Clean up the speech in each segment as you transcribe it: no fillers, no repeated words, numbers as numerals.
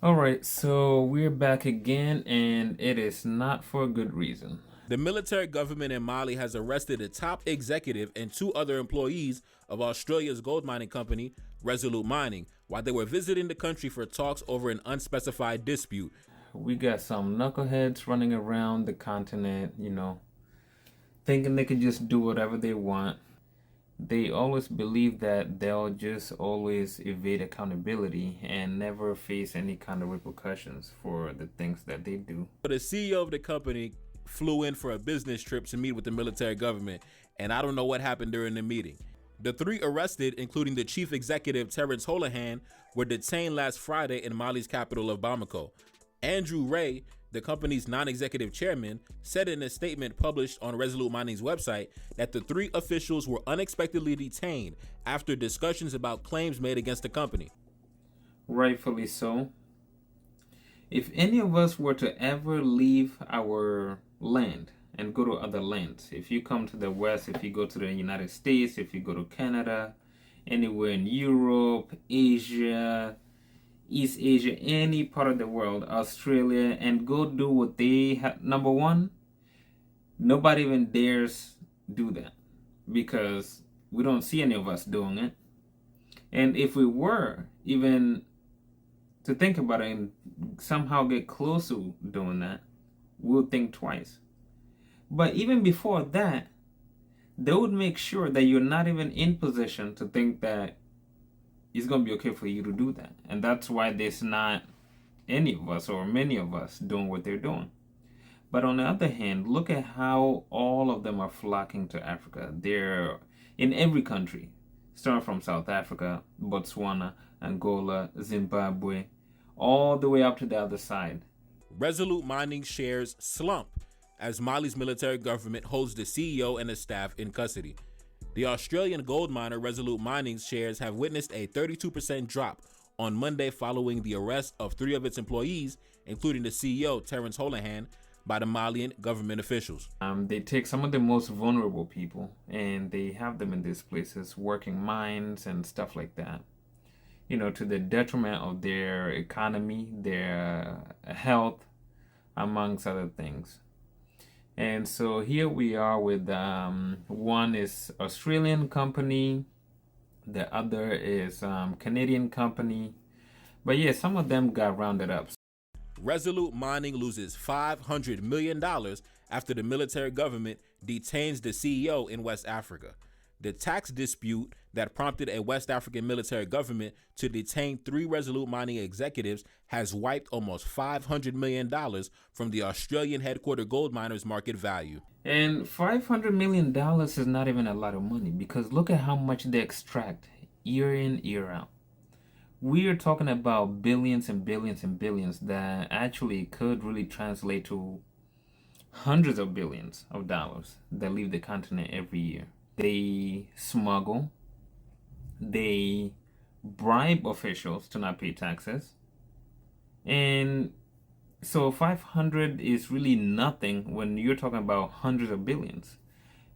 Alright, so we're back again, and it is not for a good reason. The military government in Mali has arrested a top executive and two other employees of Australia's gold mining company, Resolute Mining, while they were visiting the country for talks over an unspecified dispute. We got some knuckleheads running around the continent, thinking they can just do whatever they want. They always believe that they'll just always evade accountability and never face any kind of repercussions for the things that they do. But the CEO of the company flew in for a business trip to meet with the military government, and I don't know what happened during the meeting. The three arrested, including the chief executive Terence Holohan, were detained last Friday in Mali's capital of Bamako. Andrew Ray, the company's non-executive chairman, said in a statement published on Resolute Mining's website that the three officials were unexpectedly detained after discussions about claims made against the company. Rightfully so. If any of us were to ever leave our land and go to other lands, if you come to the West, if you go to the United States, if you go to Canada, anywhere in Europe, Asia, East Asia, any part of the world, Australia, and go do what they have. Number one, nobody even dares do that because we don't see any of us doing it. And if we were even to think about it and somehow get close to doing that, we'll think twice. But even before that, they would make sure that you're not even in position to think that it's going to be okay for you to do that. And that's why there's not any of us or many of us doing what they're doing. But on the other hand, look at how all of them are flocking to Africa. They're in every country, starting from South Africa, Botswana, Angola, Zimbabwe, all the way up to the other side. Resolute Mining shares slump as Mali's military government holds the CEO and the staff in custody. The Australian gold miner Resolute Mining's shares have witnessed a 32% drop on Monday following the arrest of three of its employees, including the CEO, Terence Holohan, by the Malian government officials. They take some of the most vulnerable people and they have them in these places working mines and stuff like that, to the detriment of their economy, their health, amongst other things. And so here we are with one is Australian company, the other is Canadian company. But yeah, some of them got rounded up. Resolute Mining loses $500 million after the military government detains the CEO in West Africa. The tax dispute that prompted a West African military government to detain three Resolute Mining executives has wiped almost $500 million from the Australian headquartered gold miners' market value. And $500 million is not even a lot of money because look at how much they extract year in, year out. We are talking about billions and billions and billions that actually could really translate to hundreds of billions of dollars that leave the continent every year. They smuggle, they bribe officials to not pay taxes, and so 500 is really nothing when you're talking about hundreds of billions.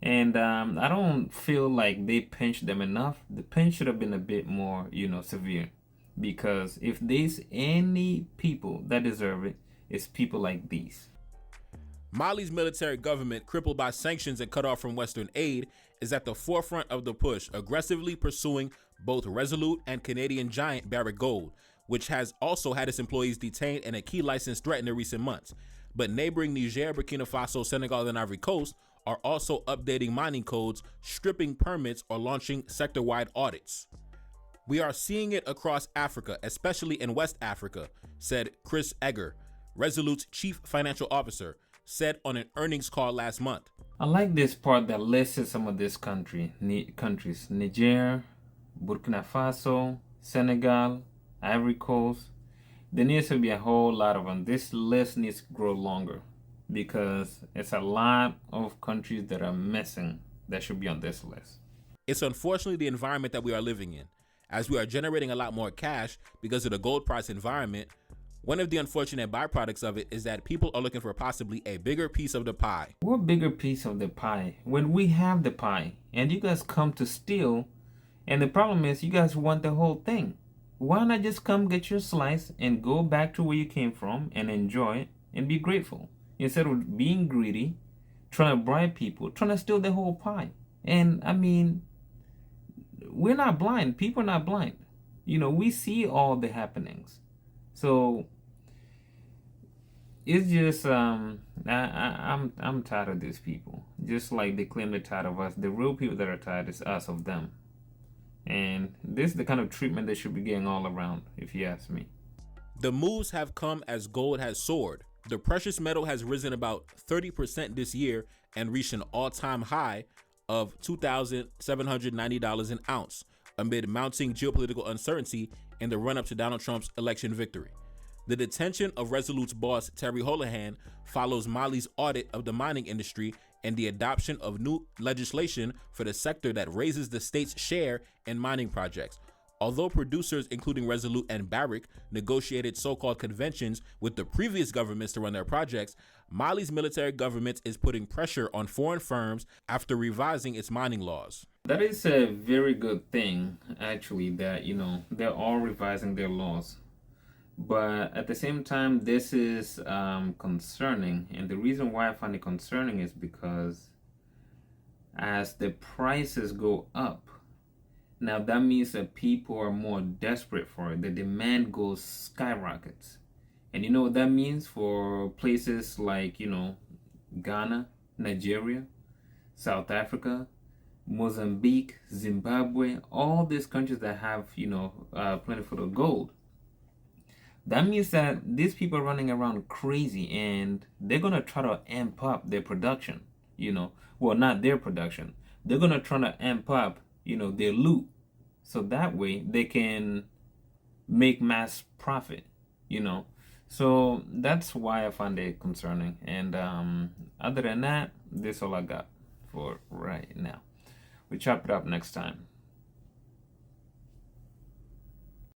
And I don't feel like they pinched them enough. The pinch should have been a bit more, severe. Because if there's any people that deserve it, it's people like these. Mali's military government, crippled by sanctions and cut off from Western aid, is at the forefront of the push, aggressively pursuing both Resolute and Canadian giant Barrick Gold, which has also had its employees detained and a key license threatened in recent months. But neighboring Niger, Burkina Faso, Senegal, and Ivory Coast are also updating mining codes, stripping permits, or launching sector-wide audits. We are seeing it across Africa, especially in West Africa, said Chris Egger, Resolute's chief financial officer, said on an earnings call last month. I like this part that lists some of these countries: Niger, Burkina Faso, Senegal, Ivory Coast. There needs to be a whole lot of them. This list needs to grow longer because it's a lot of countries that are missing that should be on this list. It's unfortunately the environment that we are living in. As we are generating a lot more cash because of the gold price environment, one of the unfortunate byproducts of it is that people are looking for possibly a bigger piece of the pie. What bigger piece of the pie? When we have the pie and you guys come to steal, and the problem is you guys want the whole thing. Why not just come get your slice and go back to where you came from and enjoy it and be grateful instead of being greedy, trying to bribe people, trying to steal the whole pie? And I mean, we're not blind. People are not blind. We see all the happenings. So it's just I'm tired of these people. Just like they claim they're tired of us. The real people that are tired is us of them. And this is the kind of treatment they should be getting all around, if you ask me. The moves have come as gold has soared. The precious metal has risen about 30% this year and reached an all-time high of $2,790 an ounce amid mounting geopolitical uncertainty in the run-up to Donald Trump's election victory. The detention of Resolute's boss, Terry Holohan, follows Mali's audit of the mining industry and the adoption of new legislation for the sector that raises the state's share in mining projects. Although producers, including Resolute and Barrick, negotiated so-called conventions with the previous governments to run their projects, Mali's military government is putting pressure on foreign firms after revising its mining laws. That is a very good thing, actually, that, they're all revising their laws. But at the same time, this is concerning. And the reason why I find it concerning is because as the prices go up, now that means that people are more desperate for it. The demand goes skyrockets. And you know what that means for places like, Ghana, Nigeria, South Africa, Mozambique, Zimbabwe, all these countries that have, plentiful of gold. That means that these people are running around crazy and they're going to try to amp up their production, Well, not their production. They're going to try to amp up, their loot. So that way they can make mass profit, So that's why I find it concerning. And other than that, this is all I got for right now. We chop it up next time.